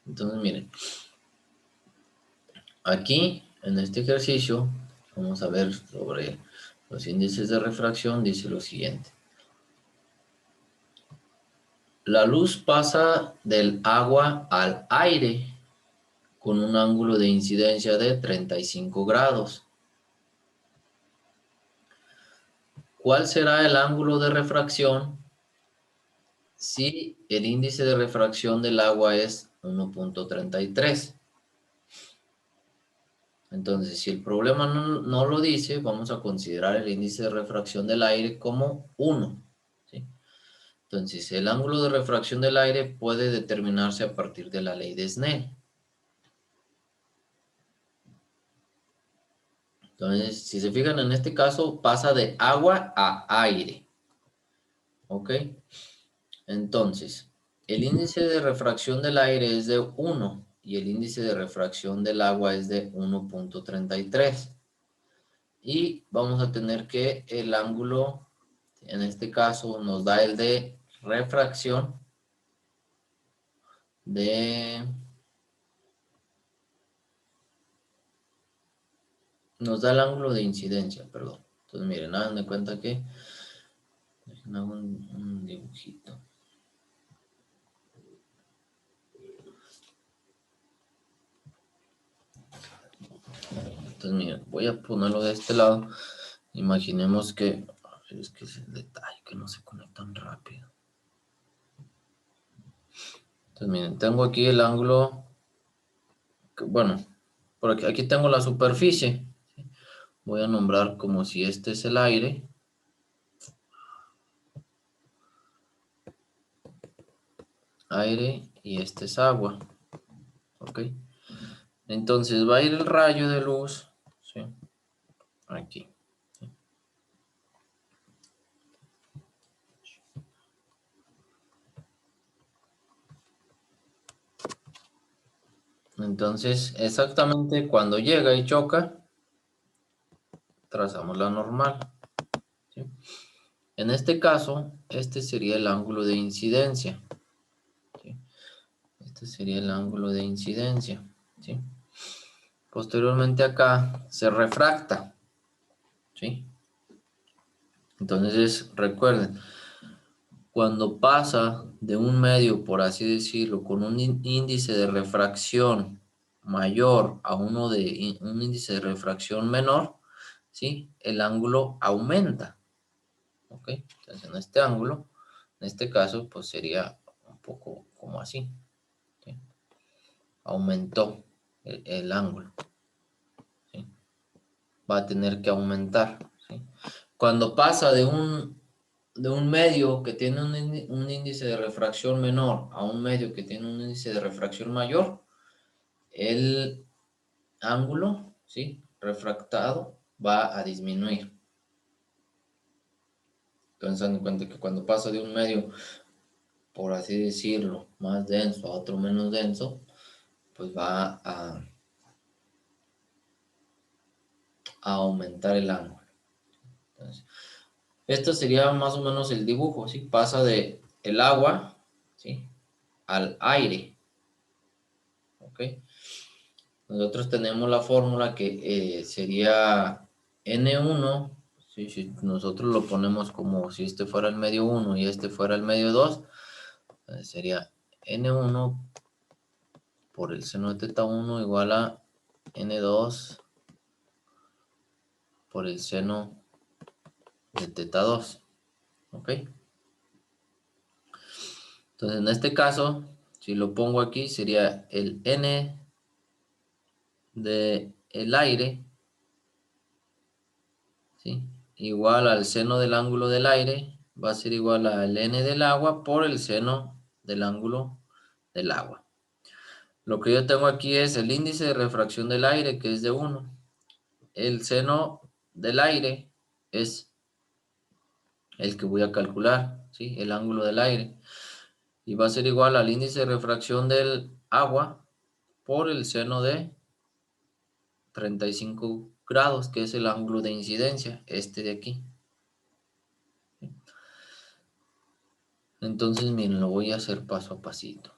Entonces, miren, aquí en este ejercicio vamos a ver sobre los índices de refracción. Dice lo siguiente. La luz pasa del agua al aire con un ángulo de incidencia de 35 grados. ¿Cuál será el ángulo de refracción si el índice de refracción del agua es 1.33? Entonces, si el problema no lo dice, vamos a considerar el índice de refracción del aire como 1. ¿Sí? Entonces, el ángulo de refracción del aire puede determinarse a partir de la ley de Snell. Entonces, si se fijan en este caso, pasa de agua a aire. ¿Ok? Entonces, el índice de refracción del aire es de 1 y el índice de refracción del agua es de 1.33. Y vamos a tener que el ángulo, en este caso, nos da el de refracción nos da el ángulo de incidencia, perdón. Entonces, miren, hagan de cuenta que, déjenme hago un dibujito. Entonces, miren, voy a ponerlo de este lado. Imaginemos que, es que es el detalle, que no se conectan rápido. Entonces, miren, tengo aquí el ángulo, bueno, por aquí tengo la superficie. Voy a nombrar como si este es el aire. Aire y este es agua. ¿Ok? Entonces va a ir el rayo de luz, ¿sí? Aquí. ¿Sí? Entonces, exactamente cuando llega y choca, trazamos la normal. ¿Sí? En este caso, este sería el ángulo de incidencia. ¿Sí? Este sería el ángulo de incidencia. ¿Sí? Posteriormente acá se refracta. ¿Sí? Entonces, recuerden, cuando pasa de un medio, por así decirlo, con un índice de refracción mayor a un índice de refracción menor, ¿sí? El ángulo aumenta. ¿Ok? Entonces, en este ángulo, en este caso, pues sería un poco como así. ¿Sí? Aumentó el ángulo. ¿Sí? Va a tener que aumentar. ¿Sí? Cuando pasa de un medio que tiene un índice de refracción menor a un medio que tiene un índice de refracción mayor, el ángulo, ¿sí? Refractado va a disminuir. Entonces, dan en cuenta que cuando pasa de un medio, por así decirlo, más denso a otro menos denso, pues va a aumentar el ángulo. Entonces, esto sería más o menos el dibujo, ¿sí? Pasa de el agua, ¿sí? Al aire, ¿ok? Nosotros tenemos la fórmula que sería N1, ¿sí? Si nosotros lo ponemos como si este fuera el medio 1 y este fuera el medio 2, sería N1 por el seno de teta 1 igual a N2 por el seno de teta 2, ¿ok? Entonces, en este caso, si lo pongo aquí, sería el N de el aire, ¿sí? Igual al seno del ángulo del aire, va a ser igual al N del agua por el seno del ángulo del agua. Lo que yo tengo aquí es el índice de refracción del aire, que es de 1. El seno del aire es el que voy a calcular, ¿sí? El ángulo del aire. Y va a ser igual al índice de refracción del agua por el seno de 35 grados, que es el ángulo de incidencia, este de aquí. Entonces, miren, lo voy a hacer paso a pasito.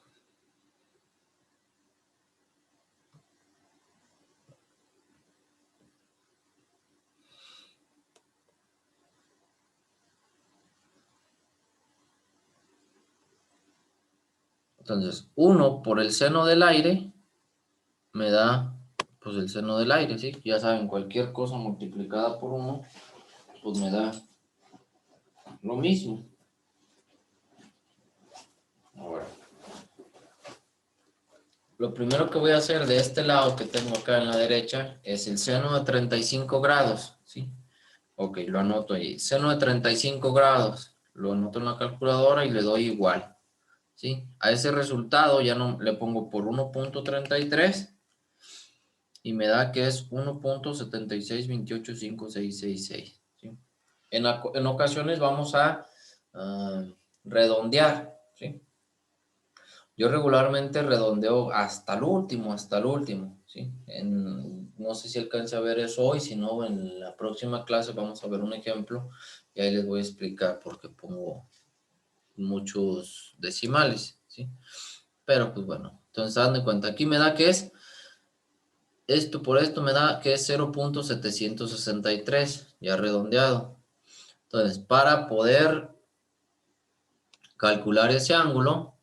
Entonces, 1 por el seno del aire me da, pues, el seno del aire, ¿sí? Ya saben, cualquier cosa multiplicada por 1, pues me da lo mismo. Ahora, lo primero que voy a hacer de este lado que tengo acá en la derecha es el seno de 35 grados, ¿sí? Ok, lo anoto ahí. Seno de 35 grados, lo anoto en la calculadora y le doy igual, ¿sí? A ese resultado ya no le pongo por 1.33 y me da que es 1.76285666, ¿sí? En ocasiones vamos a redondear, ¿sí? Yo regularmente redondeo hasta el último, ¿sí? No sé si alcance a ver eso hoy, si no, en la próxima clase vamos a ver un ejemplo y ahí les voy a explicar por qué pongo muchos decimales, ¿sí? Pero pues bueno, entonces dan de cuenta, aquí me da que es, esto por esto me da que es 0.763, ya redondeado. Entonces, para poder calcular ese ángulo,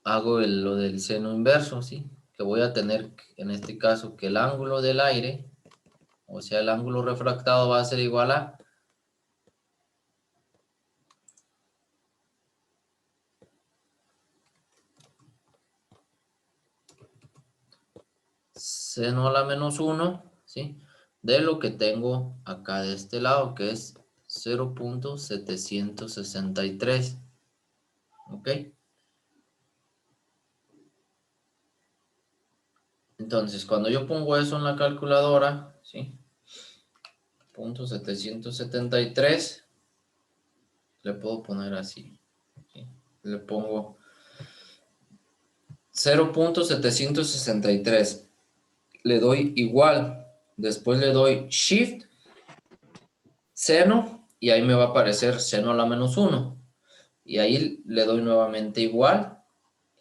hago lo del seno inverso, ¿sí? Que voy a tener, en este caso, que el ángulo del aire, o sea, el ángulo refractado va a ser igual a seno a la menos 1, ¿sí? De lo que tengo acá de este lado, que es 0.763, ¿ok? Entonces, cuando yo pongo eso en la calculadora, ¿sí? 0.773, le puedo poner así, ¿sí? Le pongo 0.763, le doy igual, después le doy shift, seno, y ahí me va a aparecer seno a la menos 1. Y ahí le doy nuevamente igual,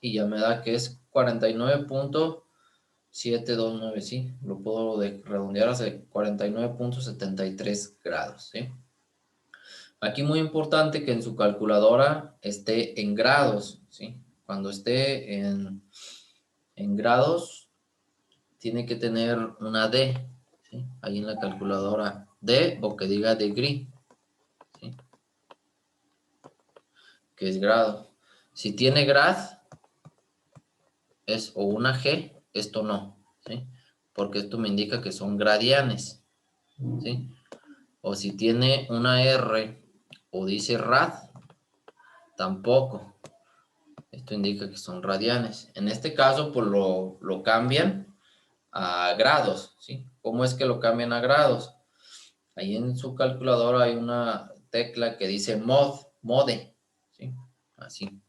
y ya me da que es 49.729, sí, lo puedo redondear a 49.73 grados, ¿sí? Aquí muy importante que en su calculadora esté en grados, ¿sí? Cuando esté en grados, tiene que tener una D, ¿sí? Ahí en la calculadora D, o que diga degree, ¿sí? Que es grado. Si tiene grad, es o una G, esto no, ¿sí? Porque esto me indica que son gradianes, ¿sí? O si tiene una R o dice rad, tampoco. Esto indica que son radianes. En este caso, pues lo cambian a grados, ¿sí? ¿Cómo es que lo cambian a grados? Ahí en su calculadora hay una tecla que dice mode, ¿sí? Así,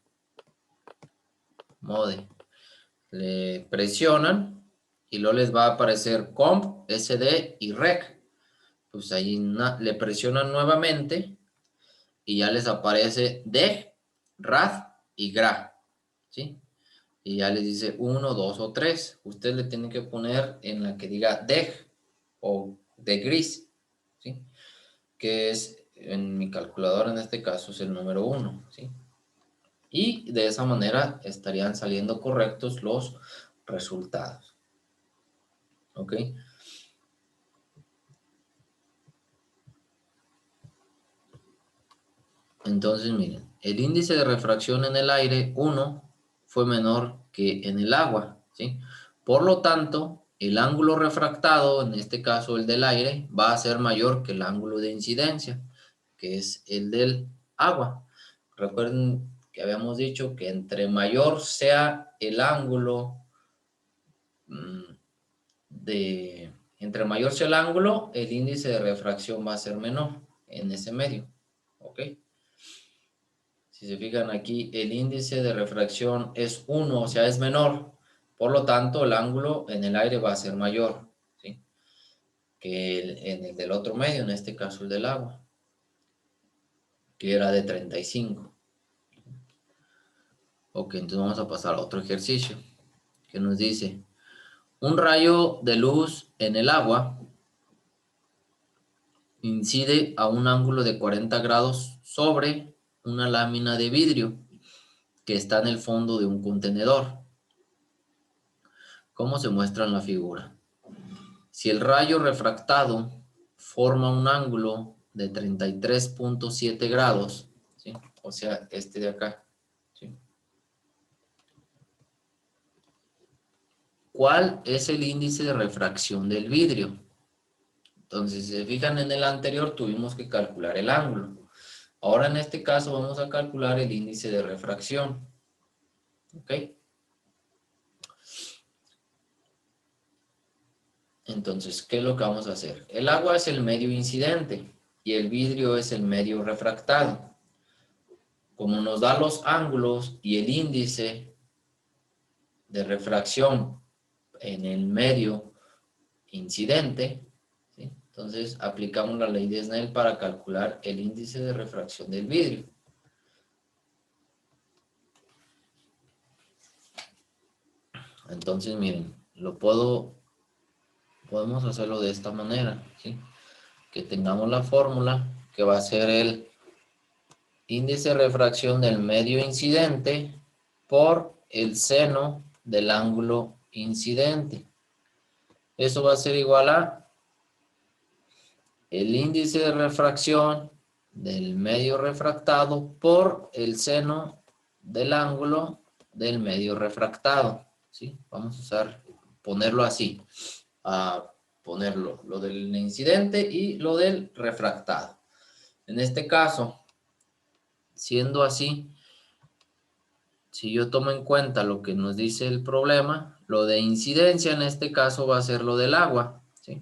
mode. Le presionan y luego les va a aparecer comp, SD y rec. Pues ahí le presionan nuevamente y ya les aparece deg, rad y gra, ¿sí? Y ya les dice 1, 2 o 3. Usted le tiene que poner en la que diga deg o de gris, ¿sí? Que es, en mi calculadora en este caso, es el número 1, ¿sí? Y de esa manera estarían saliendo correctos los resultados, ¿ok? Entonces, miren, el índice de refracción en el aire, 1, fue menor que en el agua, ¿sí? Por lo tanto, el ángulo refractado, en este caso el del aire, va a ser mayor que el ángulo de incidencia, que es el del agua. Recuerden que habíamos dicho que entre mayor sea el ángulo mm, entre mayor sea el ángulo, el índice de refracción va a ser menor en ese medio, ¿ok? Si se fijan aquí, el índice de refracción es 1, o sea, es menor. Por lo tanto, el ángulo en el aire va a ser mayor, ¿sí? Que en el del otro medio, en este caso el del agua, que era de 35. Ok, entonces vamos a pasar a otro ejercicio que nos dice, un rayo de luz en el agua incide a un ángulo de 40 grados sobre una lámina de vidrio que está en el fondo de un contenedor. ¿Cómo se muestra en la figura? Si el rayo refractado forma un ángulo de 33.7 grados, ¿sí? O sea, este de acá, ¿sí? ¿Cuál es el índice de refracción del vidrio? Entonces, si se fijan en el anterior, tuvimos que calcular el ángulo. Ahora en este caso vamos a calcular el índice de refracción. ¿Ok? Entonces, ¿qué es lo que vamos a hacer? El agua es el medio incidente y el vidrio es el medio refractado. Como nos da los ángulos y el índice de refracción en el medio incidente, ¿sí? Entonces aplicamos la ley de Snell para calcular el índice de refracción del vidrio. Entonces, miren, podemos hacerlo de esta manera, ¿sí? Que tengamos la fórmula que va a ser el índice de refracción del medio incidente por el seno del ángulo incidente. Eso va a ser igual a el índice de refracción del medio refractado por el seno del ángulo del medio refractado, ¿sí? Vamos a ponerlo así, a ponerlo lo del incidente y lo del refractado. En este caso, siendo así, si yo tomo en cuenta lo que nos dice el problema, lo de incidencia en este caso va a ser lo del agua, ¿sí?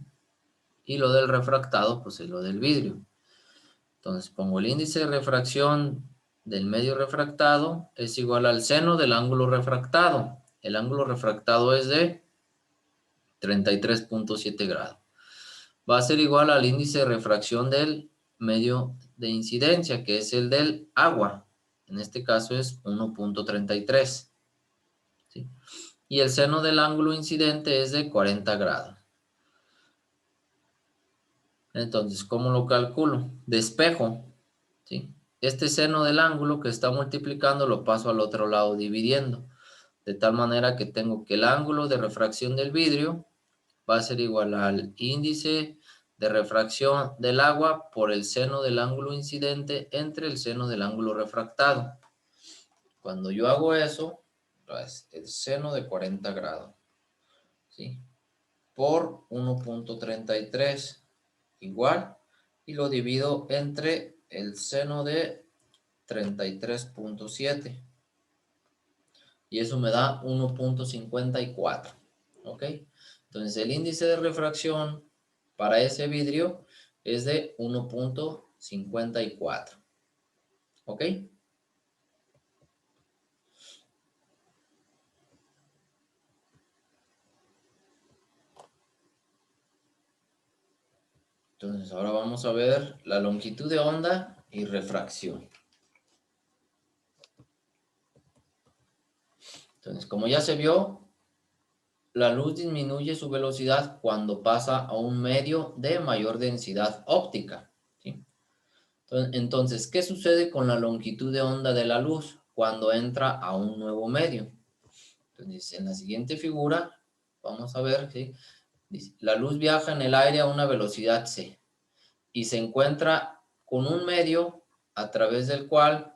Y lo del refractado, pues es lo del vidrio. Entonces pongo el índice de refracción del medio refractado es igual al seno del ángulo refractado. El ángulo refractado es de 33.7 grados. Va a ser igual al índice de refracción del medio de incidencia, que es el del agua. En este caso es 1.33. ¿Sí? Y el seno del ángulo incidente es de 40 grados. Entonces, ¿cómo lo calculo? Despejo, ¿sí? Este seno del ángulo que está multiplicando lo paso al otro lado dividiendo. De tal manera que tengo que el ángulo de refracción del vidrio va a ser igual al índice de refracción del agua por el seno del ángulo incidente entre el seno del ángulo refractado. Cuando yo hago eso, es el seno de 40 grados, ¿sí? Por 1.33 igual, y lo divido entre el seno de 33.7 y eso me da 1.54. ¿Ok? Entonces el índice de refracción para ese vidrio es de 1.54. ¿Ok? Entonces ahora vamos a ver la longitud de onda y refracción. Entonces, como ya se vio, la luz disminuye su velocidad cuando pasa a un medio de mayor densidad óptica, ¿sí? Entonces, ¿qué sucede con la longitud de onda de la luz cuando entra a un nuevo medio? Entonces, en la siguiente figura, vamos a ver, ¿sí? Dice, la luz viaja en el aire a una velocidad c y se encuentra con un medio a través del cual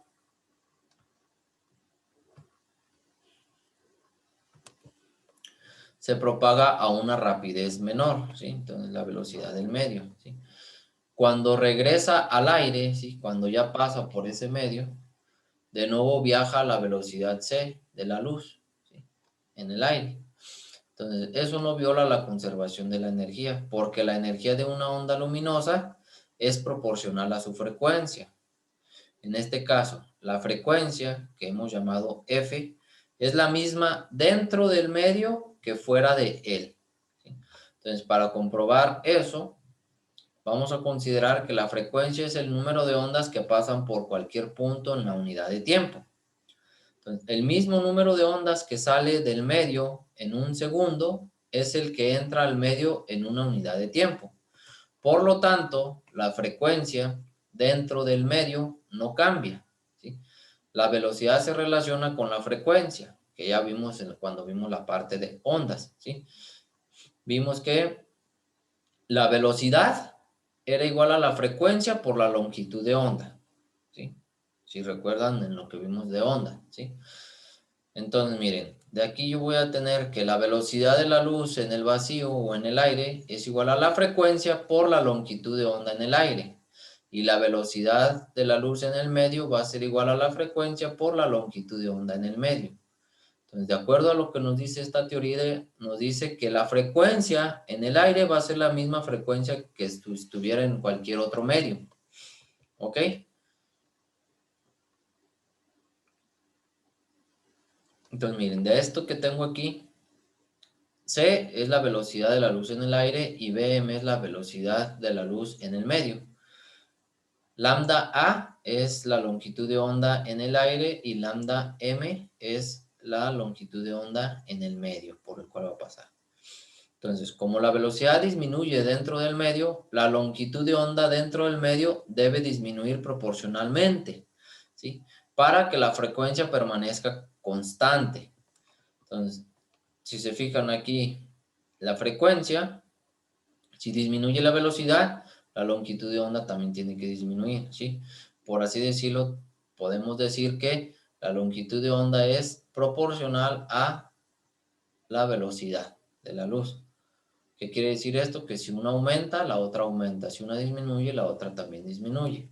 se propaga a una rapidez menor, ¿sí? Entonces, la velocidad del medio, ¿sí? Cuando regresa al aire, ¿sí? Cuando ya pasa por ese medio, de nuevo viaja a la velocidad c de la luz, ¿sí? En el aire. Entonces, eso no viola la conservación de la energía, porque la energía de una onda luminosa es proporcional a su frecuencia. En este caso, la frecuencia, que hemos llamado F, es la misma dentro del medio que fuera de él, ¿sí? Entonces, para comprobar eso, vamos a considerar que la frecuencia es el número de ondas que pasan por cualquier punto en la unidad de tiempo. Entonces, el mismo número de ondas que sale del medio en un segundo es el que entra al medio en una unidad de tiempo. Por lo tanto, la frecuencia dentro del medio no cambia, ¿sí? La velocidad se relaciona con la frecuencia, que ya vimos cuando vimos la parte de ondas, ¿sí? Vimos que la velocidad era igual a la frecuencia por la longitud de onda, ¿sí? Si recuerdan en lo que vimos de onda, ¿sí? Entonces, miren, de aquí yo voy a tener que la velocidad de la luz en el vacío o en el aire es igual a la frecuencia por la longitud de onda en el aire. Y la velocidad de la luz en el medio va a ser igual a la frecuencia por la longitud de onda en el medio. Entonces, de acuerdo a lo que nos dice esta teoría, nos dice que la frecuencia en el aire va a ser la misma frecuencia que estuviera en cualquier otro medio. ¿Ok? Entonces, miren, de esto que tengo aquí, C es la velocidad de la luz en el aire y Bm es la velocidad de la luz en el medio. Lambda A es la longitud de onda en el aire y lambda M es la longitud de onda en el medio por el cual va a pasar. Entonces, como la velocidad disminuye dentro del medio, la longitud de onda dentro del medio debe disminuir proporcionalmente, ¿sí? Para que la frecuencia permanezca constante. Entonces, si se fijan aquí, la frecuencia, si disminuye la velocidad, la longitud de onda también tiene que disminuir, ¿sí? Por así decirlo, podemos decir que la longitud de onda es proporcional a la velocidad de la luz. ¿Qué quiere decir esto? Que si una aumenta, la otra aumenta. Si una disminuye, la otra también disminuye.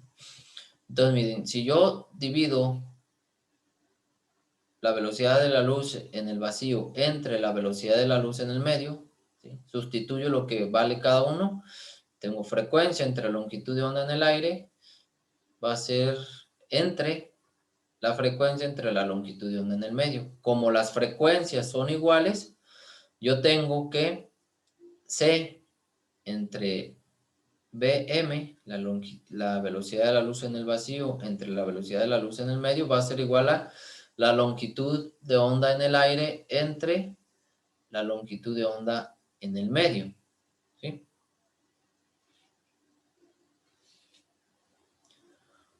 Entonces, miren, si yo divido la velocidad de la luz en el vacío entre la velocidad de la luz en el medio, ¿sí? Sustituyo lo que vale cada uno. Tengo frecuencia entre longitud de onda en el aire, va a ser entre la frecuencia entre la longitud de onda en el medio. Como las frecuencias son iguales, yo tengo que C entre Bm, la velocidad de la luz en el vacío, entre la velocidad de la luz en el medio, va a ser igual a la longitud de onda en el aire entre la longitud de onda en el medio, ¿sí?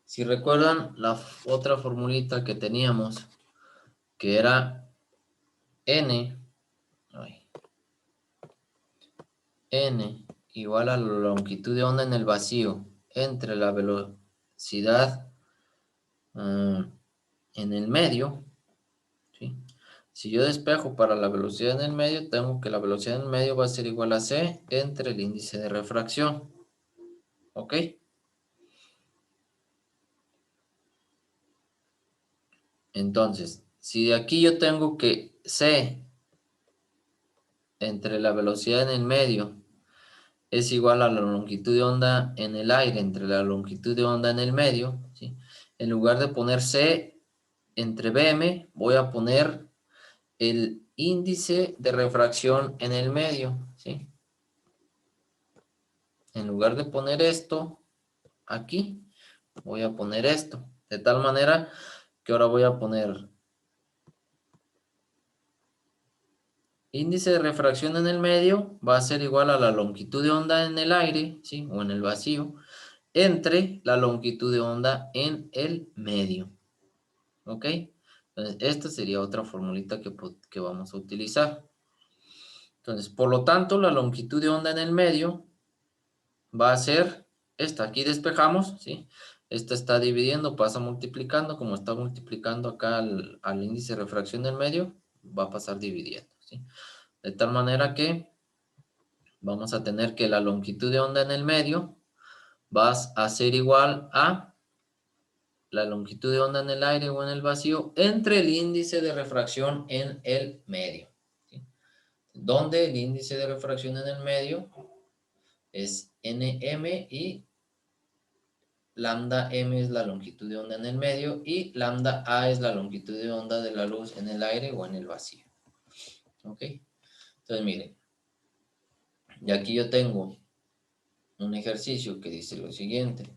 Si recuerdan la otra formulita que teníamos, que era n, n igual a la longitud de onda en el vacío entre la velocidad en el medio, ¿sí? Si yo despejo para la velocidad en el medio, tengo que la velocidad en el medio va a ser igual a c entre el índice de refracción. ¿Ok? Entonces, si de aquí yo tengo que c entre la velocidad en el medio es igual a la longitud de onda en el aire entre la longitud de onda en el medio, ¿sí? En lugar de poner c entre bm, voy a poner el índice de refracción en el medio, ¿sí? En lugar de poner esto aquí, voy a poner esto. De tal manera que ahora voy a poner índice de refracción en el medio, va a ser igual a la longitud de onda en el aire, ¿sí? O en el vacío, entre la longitud de onda en el medio. ¿Ok? Entonces, esta sería otra formulita que vamos a utilizar. Entonces, por lo tanto, la longitud de onda en el medio va a ser esta. Aquí despejamos, ¿sí? Esta está dividiendo, pasa multiplicando. Como está multiplicando acá al índice de refracción del medio, va a pasar dividiendo, ¿sí? De tal manera que vamos a tener que la longitud de onda en el medio va a ser igual a la longitud de onda en el aire o en el vacío entre el índice de refracción en el medio, ¿sí? Donde el índice de refracción en el medio es Nm y lambda m es la longitud de onda en el medio y lambda a es la longitud de onda de la luz en el aire o en el vacío. ¿Ok? Entonces, miren, y aquí yo tengo un ejercicio que dice lo siguiente.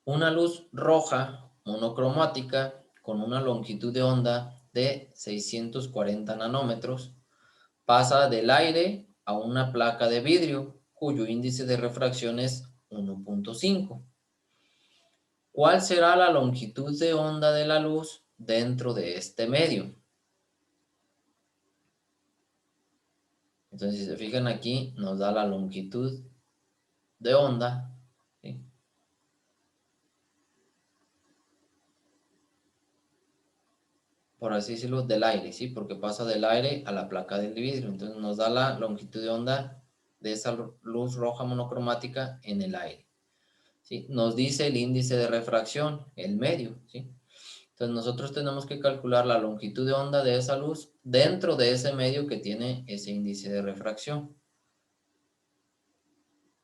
Una luz roja monocromática con una longitud de onda de 640 nanómetros pasa del aire a una placa de vidrio cuyo índice de refracción es 1.5. ¿Cuál será la longitud de onda de la luz dentro de este medio? Entonces, si se fijan aquí, nos da la longitud de onda, ¿sí? Por así decirlo, del aire, ¿sí? Porque pasa del aire a la placa del vidrio. Entonces nos da la longitud de onda de esa luz roja monocromática en el aire, ¿sí? Nos dice el índice de refracción, el medio, ¿sí? Entonces nosotros tenemos que calcular la longitud de onda de esa luz dentro de ese medio que tiene ese índice de refracción.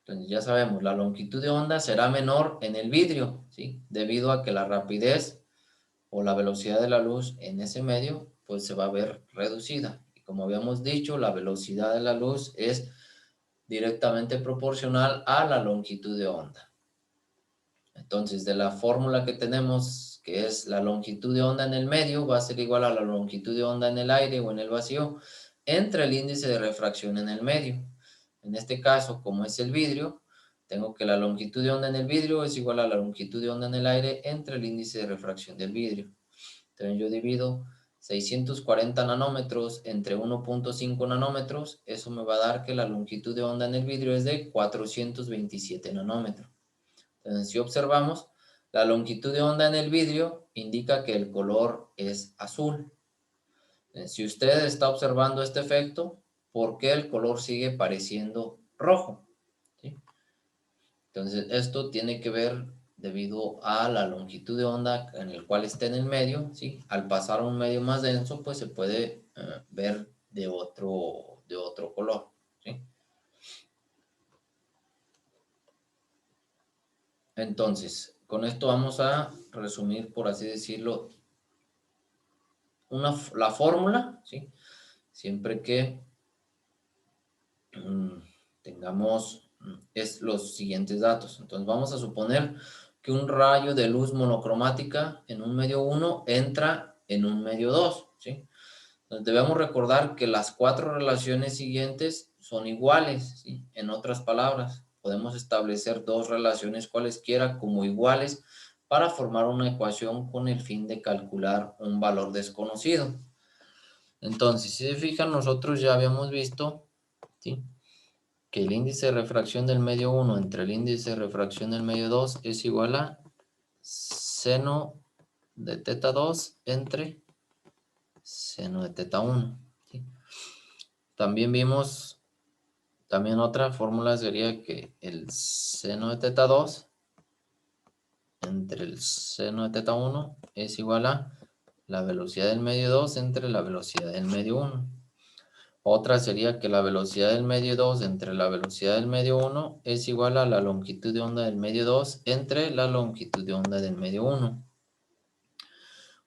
Entonces ya sabemos, la longitud de onda será menor en el vidrio, ¿sí? Debido a que la rapidez o la velocidad de la luz en ese medio, pues se va a ver reducida. Y como habíamos dicho, la velocidad de la luz es directamente proporcional a la longitud de onda. Entonces, de la fórmula que tenemos, que es la longitud de onda en el medio, va a ser igual a la longitud de onda en el aire o en el vacío, entre el índice de refracción en el medio. En este caso, como es el vidrio, tengo que la longitud de onda en el vidrio es igual a la longitud de onda en el aire entre el índice de refracción del vidrio. Entonces yo divido 640 nanómetros entre 1.5 nanómetros, eso me va a dar que la longitud de onda en el vidrio es de 427 nanómetros. Entonces, si observamos, la longitud de onda en el vidrio indica que el color es azul. Si usted está observando este efecto, ¿por qué el color sigue pareciendo rojo? ¿Sí? Entonces, esto tiene que ver debido a la longitud de onda en el cual está en el medio, ¿sí? Al pasar a un medio más denso, pues se puede ver de otro color, ¿sí? Entonces, con esto vamos a resumir, por así decirlo, la fórmula, ¿sí? Siempre que tengamos los siguientes datos. Entonces vamos a suponer que un rayo de luz monocromática en un medio 1 entra en un medio 2, ¿sí? Entonces debemos recordar que las cuatro relaciones siguientes son iguales, ¿sí? En otras palabras, podemos establecer dos relaciones cualesquiera como iguales para formar una ecuación con el fin de calcular un valor desconocido. Entonces, si se fijan, nosotros ya habíamos visto, ¿sí?, que el índice de refracción del medio 1 entre el índice de refracción del medio 2 es igual a seno de teta 2 entre seno de teta 1. ¿Sí? También vimos, también otra fórmula sería que el seno de teta 2 entre el seno de teta 1 es igual a la velocidad del medio 2 entre la velocidad del medio 1. Otra sería que la velocidad del medio 2 entre la velocidad del medio 1 es igual a la longitud de onda del medio 2 entre la longitud de onda del medio 1.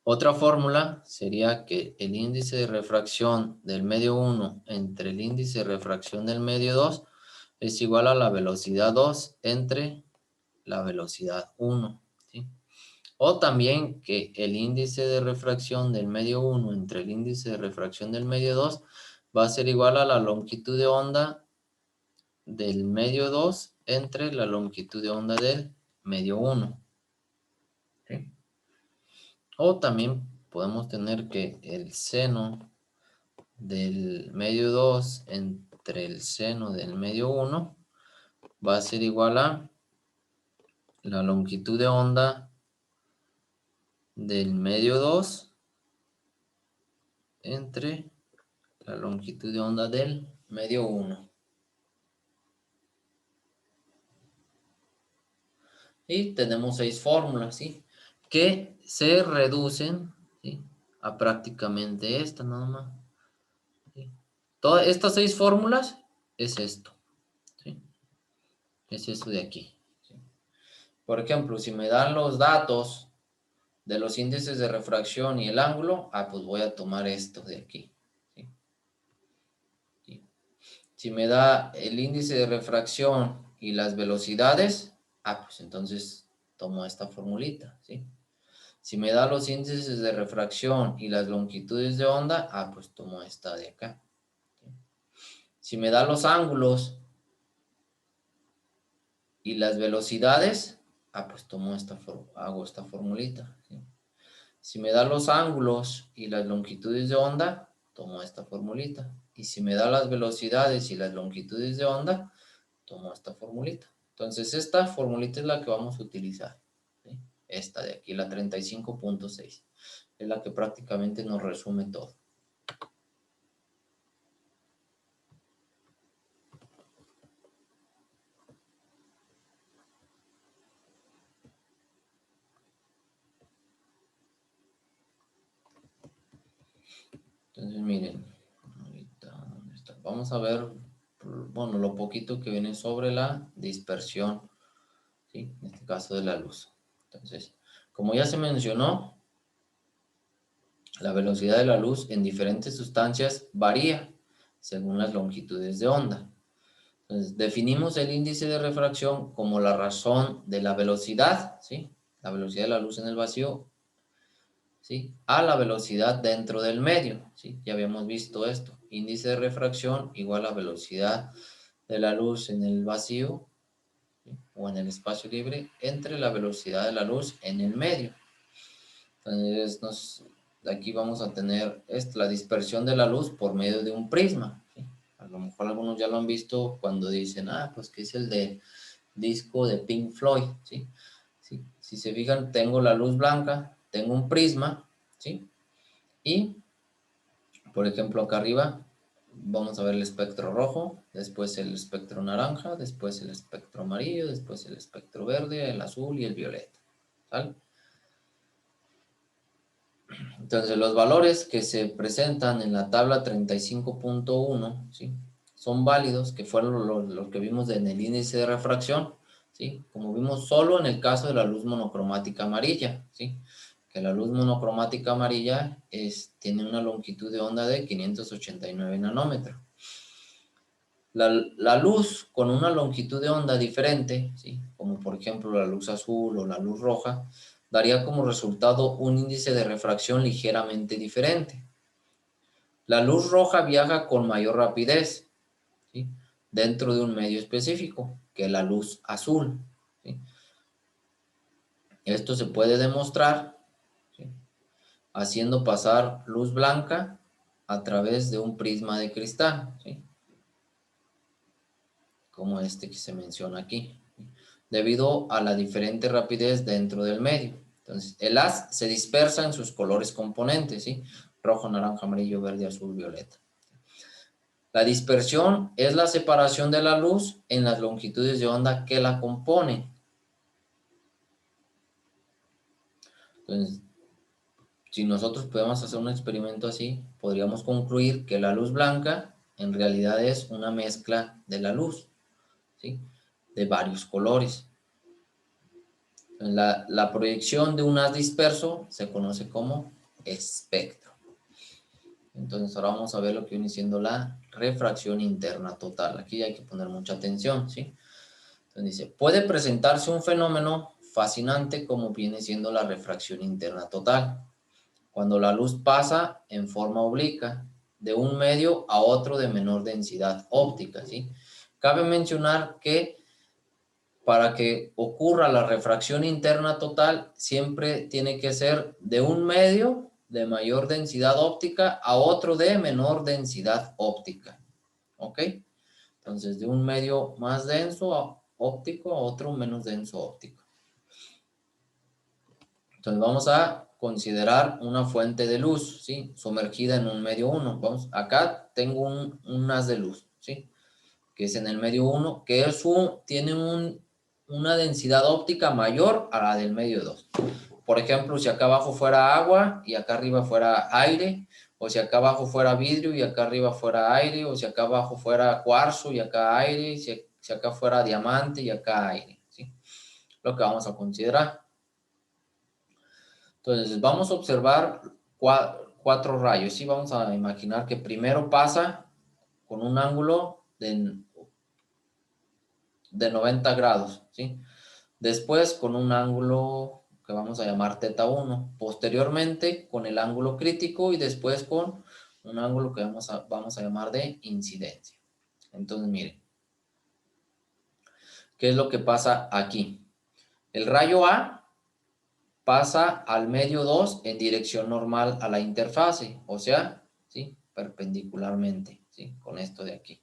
Otra fórmula sería que el índice de refracción del medio 1 entre el índice de refracción del medio 2 es igual a la velocidad 2 entre la velocidad 1. ¿Sí? O también que el índice de refracción del medio 1 entre el índice de refracción del medio 2 va a ser igual a la longitud de onda del medio 2 entre la longitud de onda del medio 1. ¿Sí? O también podemos tener que el seno del medio 2 entre el seno del medio 1 va a ser igual a la longitud de onda del medio 2 entre la longitud de onda del medio 1. Y tenemos 6 fórmulas, ¿sí?, que se reducen, ¿sí?, a prácticamente esta nada más. ¿Sí? Todas estas 6 fórmulas es esto, ¿sí? Es esto de aquí, ¿sí? Por ejemplo, si me dan los datos de los índices de refracción y el ángulo, pues voy a tomar esto de aquí, ¿sí? ¿Sí? Si me da el índice de refracción y las velocidades, pues entonces tomo esta formulita, ¿sí? Si me da los índices de refracción y las longitudes de onda, pues tomo esta de acá. ¿Sí? Si me da los ángulos y las velocidades, pues hago esta formulita, ¿sí? Si me da los ángulos y las longitudes de onda, tomo esta formulita. Y si me da las velocidades y las longitudes de onda, tomo esta formulita. Entonces, esta formulita es la que vamos a utilizar, ¿sí? Esta de aquí, la 35.6. Es la que prácticamente nos resume todo. Entonces, miren, ahorita, ¿dónde está? Vamos a ver, bueno, lo poquito que viene sobre la dispersión, ¿sí? En este caso de la luz. Entonces, como ya se mencionó, la velocidad de la luz en diferentes sustancias varía según las longitudes de onda. Entonces, definimos el índice de refracción como la razón de la velocidad, ¿sí? La velocidad de la luz en el vacío, ¿sí? A la velocidad dentro del medio, ¿sí? Ya habíamos visto esto. Índice de refracción igual a velocidad de la luz en el vacío, ¿sí? O en el espacio libre entre la velocidad de la luz en el medio. Entonces, aquí vamos a tener la dispersión de la luz por medio de un prisma, ¿sí? A lo mejor algunos ya lo han visto cuando dicen, pues que es el de disco de Pink Floyd, ¿sí? ¿Sí? Si se fijan, tengo la luz blanca, tengo un prisma, ¿sí? Y, por ejemplo, acá arriba vamos a ver el espectro rojo, después el espectro naranja, después el espectro amarillo, después el espectro verde, el azul y el violeta, ¿sale? Entonces, los valores que se presentan en la tabla 35.1, ¿sí? Son válidos, que fueron lo que vimos en el índice de refracción, ¿sí? Como vimos solo en el caso de la luz monocromática amarilla, ¿sí? Que la luz monocromática amarilla tiene una longitud de onda de 589 nanómetros. La luz con una longitud de onda diferente, ¿sí? Como por ejemplo la luz azul o la luz roja, daría como resultado un índice de refracción ligeramente diferente. La luz roja viaja con mayor rapidez, ¿sí? Dentro de un medio específico que la luz azul, ¿sí? Esto se puede demostrar, ¿sí? Haciendo pasar luz blanca a través de un prisma de cristal, ¿sí? Como este que se menciona aquí, debido a la diferente rapidez dentro del medio. Entonces, el haz se dispersa en sus colores componentes, ¿sí? Rojo, naranja, amarillo, verde, azul, violeta. La dispersión es la separación de la luz en las longitudes de onda que la componen. Entonces, si nosotros podemos hacer un experimento así, podríamos concluir que la luz blanca en realidad es una mezcla de la luz, ¿sí? De varios colores. La proyección de un haz disperso se conoce como espectro. Entonces ahora vamos a ver lo que viene siendo la refracción interna total. Aquí hay que poner mucha atención, ¿sí? Entonces dice, puede presentarse un fenómeno fascinante como viene siendo la refracción interna total, cuando la luz pasa en forma obliqua de un medio a otro de menor densidad óptica, ¿sí? Cabe mencionar que para que ocurra la refracción interna total, siempre tiene que ser de un medio de mayor densidad óptica a otro de menor densidad óptica. ¿Ok? Entonces, de un medio más denso óptico a otro menos denso óptico. Entonces, vamos a considerar una fuente de luz, ¿sí? Sumergida en un medio 1. Acá tengo un haz de luz, ¿sí? Que es en el medio 1, que tiene una densidad óptica mayor a la del medio 2. Por ejemplo, si acá abajo fuera agua y acá arriba fuera aire, o si acá abajo fuera vidrio y acá arriba fuera aire, o si acá abajo fuera cuarzo y acá aire, si acá fuera diamante y acá aire, ¿sí? Lo que vamos a considerar. Entonces, vamos a observar cuatro rayos, ¿sí? Vamos a imaginar que primero pasa con un ángulo de 90 grados, ¿sí? Después con un ángulo que vamos a llamar θ1, posteriormente con el ángulo crítico y después con un ángulo que vamos a llamar de incidencia. Entonces, miren, ¿qué es lo que pasa aquí? El rayo A pasa al medio 2 en dirección normal a la interfase, o sea, ¿sí? Perpendicularmente, ¿sí? Con esto de aquí.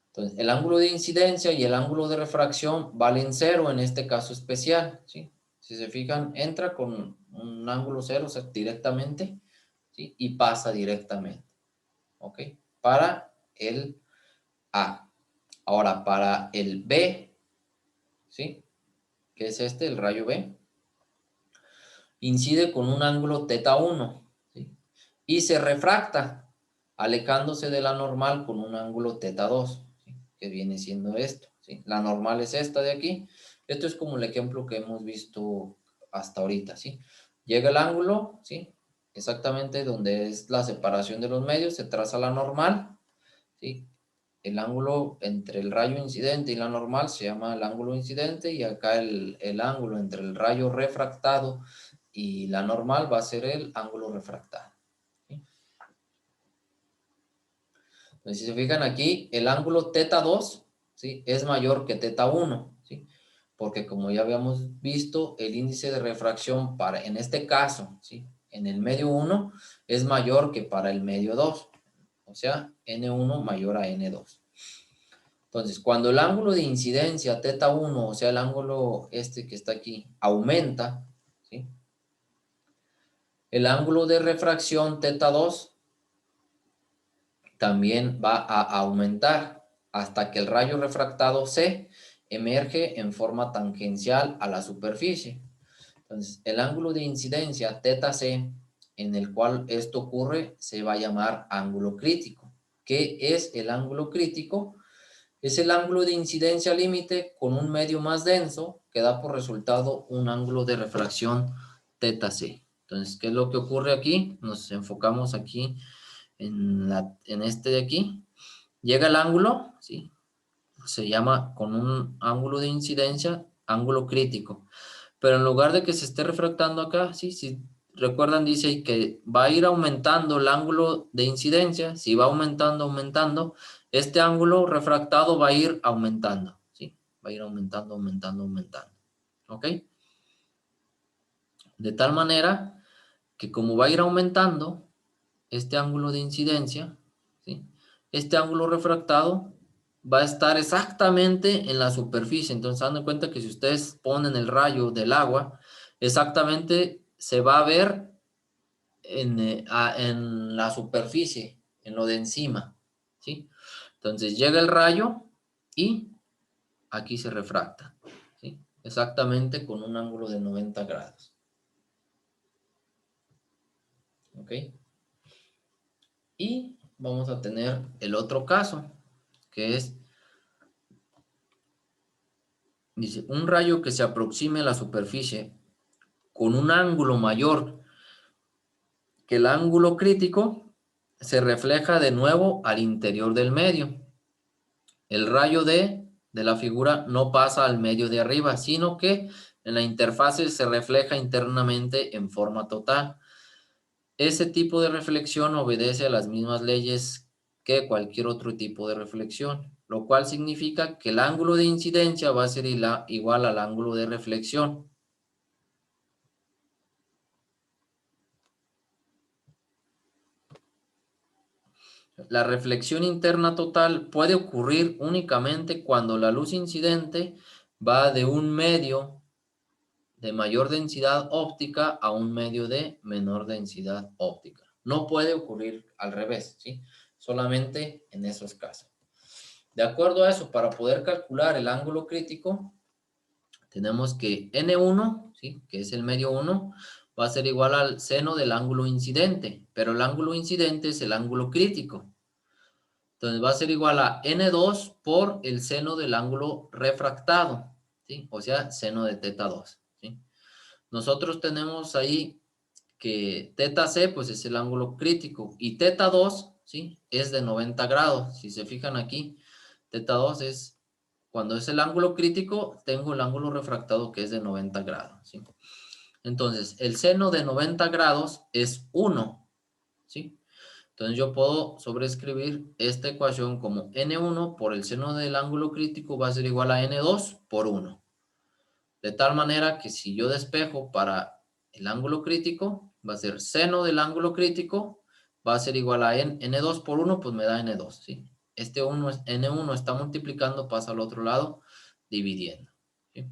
Entonces, el ángulo de incidencia y el ángulo de refracción valen 0 en este caso especial, ¿sí? Si se fijan, entra con un ángulo 0, o sea, directamente, ¿sí? Y pasa directamente, ¿ok? Para el A. Ahora, para el B, ¿sí? Que es este, el rayo B, incide con un ángulo θ1, ¿sí? Y se refracta, alejándose de la normal con un ángulo θ2, ¿sí? Que viene siendo esto, ¿sí? La normal es esta de aquí. Esto es como el ejemplo que hemos visto hasta ahorita, ¿sí? Llega el ángulo, ¿sí? Exactamente donde es la separación de los medios, se traza la normal, ¿sí? El ángulo entre el rayo incidente y la normal se llama el ángulo incidente, y acá el ángulo entre el rayo refractado y la normal va a ser el ángulo refractado, ¿sí? Entonces, si se fijan aquí, el ángulo θ2, ¿sí? Es mayor que θ1, ¿sí? Porque como ya habíamos visto, el índice de refracción para, en este caso, ¿sí? En el medio 1 es mayor que para el medio 2, o sea, N1 mayor a N2. Entonces, cuando el ángulo de incidencia θ1, o sea, el ángulo este que está aquí, aumenta, ¿sí? El ángulo de refracción θ2 también va a aumentar hasta que el rayo refractado C emerge en forma tangencial a la superficie. Entonces, el ángulo de incidencia θC en el cual esto ocurre se va a llamar ángulo crítico. ¿Qué es el ángulo crítico? Es el ángulo de incidencia límite con un medio más denso que da por resultado un ángulo de refracción θC. Entonces, ¿qué es lo que ocurre aquí? Nos enfocamos aquí en este de aquí. Llega el ángulo, ¿sí? Se llama con un ángulo de incidencia, ángulo crítico. Pero en lugar de que se esté refractando acá, ¿sí? Si recuerdan, dice que va a ir aumentando el ángulo de incidencia. Si va aumentando, aumentando, este ángulo refractado va a ir aumentando, ¿sí? Va a ir aumentando, aumentando, aumentando. ¿Ok? De tal manera que como va a ir aumentando este ángulo de incidencia, ¿sí? Este ángulo refractado va a estar exactamente en la superficie. Entonces, dando cuenta que si ustedes ponen el rayo del agua, exactamente se va a ver en la superficie, en lo de encima, ¿sí? Entonces, llega el rayo y aquí se refracta, ¿sí? Exactamente con un ángulo de 90 grados. ¿Ok? Y vamos a tener el otro caso, que es, dice, un rayo que se aproxime a la superficie con un ángulo mayor que el ángulo crítico se refleja de nuevo al interior del medio. El rayo de la figura no pasa al medio de arriba, sino que en la interfase se refleja internamente en forma total. Ese tipo de reflexión obedece a las mismas leyes que cualquier otro tipo de reflexión, lo cual significa que el ángulo de incidencia va a ser igual al ángulo de reflexión. La reflexión interna total puede ocurrir únicamente cuando la luz incidente va de un medio de mayor densidad óptica a un medio de menor densidad óptica. No puede ocurrir al revés, ¿sí? Solamente en esos casos. De acuerdo a eso, para poder calcular el ángulo crítico, tenemos que N1, ¿sí? Que es el medio 1, va a ser igual al seno del ángulo incidente, pero el ángulo incidente es el ángulo crítico. Entonces va a ser igual a N2 por el seno del ángulo refractado, ¿sí? O sea, seno de θ2, ¿sí? Nosotros tenemos ahí que θC, pues es el ángulo crítico, y θ2, ¿sí? Es de 90 grados. Si se fijan aquí, θ2 es, cuando es el ángulo crítico, tengo el ángulo refractado que es de 90 grados, ¿sí? Entonces, el seno de 90 grados es 1, ¿sí? Entonces yo puedo sobreescribir esta ecuación como N1 por el seno del ángulo crítico va a ser igual a N2 por 1. De tal manera que si yo despejo para el ángulo crítico, va a ser seno del ángulo crítico, va a ser igual a n2 por 1, pues me da n2, ¿sí? Este n1 está multiplicando, pasa al otro lado, dividiendo, ¿sí?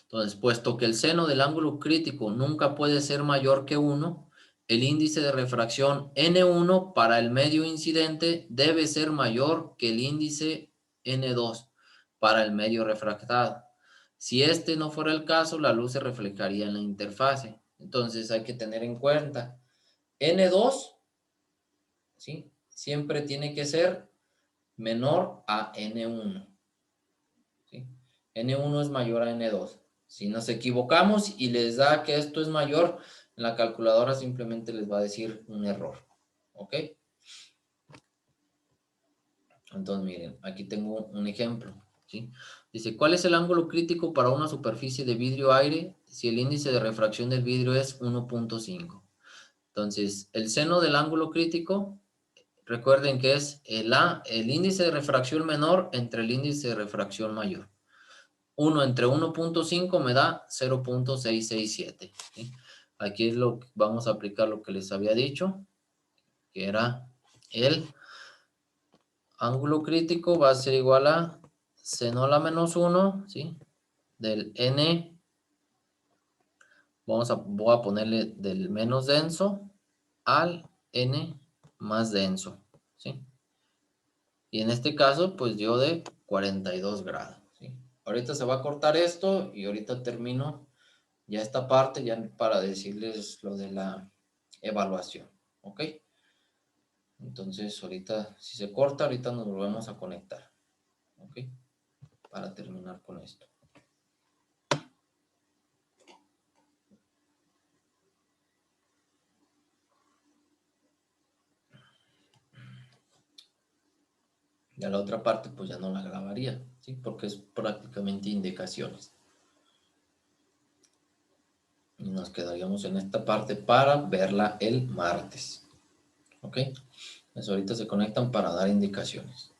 Entonces, puesto que el seno del ángulo crítico nunca puede ser mayor que 1, el índice de refracción n1 para el medio incidente debe ser mayor que el índice n2 para el medio refractado. Si este no fuera el caso, la luz se reflejaría en la interfase. Entonces hay que tener en cuenta, n2, ¿sí?, siempre tiene que ser menor a n1, ¿sí? N1 es mayor a N2. Si nos equivocamos y les da que esto es mayor, la calculadora simplemente les va a decir un error. ¿Ok? Entonces, miren, aquí tengo un ejemplo, ¿sí? Dice, ¿cuál es el ángulo crítico para una superficie de vidrio-aire si el índice de refracción del vidrio es 1.5? Entonces, el seno del ángulo crítico, recuerden que es el índice de refracción menor entre el índice de refracción mayor. 1 entre 1.5 me da 0.667. ¿Sí? Aquí es lo que vamos a aplicar lo que les había dicho, que era el ángulo crítico va a ser igual a seno a la menos 1, ¿sí?, del n, voy a ponerle del menos denso al n más denso, ¿sí? Y en este caso, pues dio de 42 grados, ¿sí? Ahorita se va a cortar esto y ahorita termino ya esta parte, ya para decirles lo de la evaluación, ¿ok? Entonces, ahorita, si se corta, ahorita nos volvemos a conectar, ¿ok? Para terminar con esto. Ya la otra parte, pues ya no la grabaría, ¿sí? Porque es prácticamente indicaciones. Y nos quedaríamos en esta parte para verla el martes, ¿ok? Pues ahorita se conectan para dar indicaciones.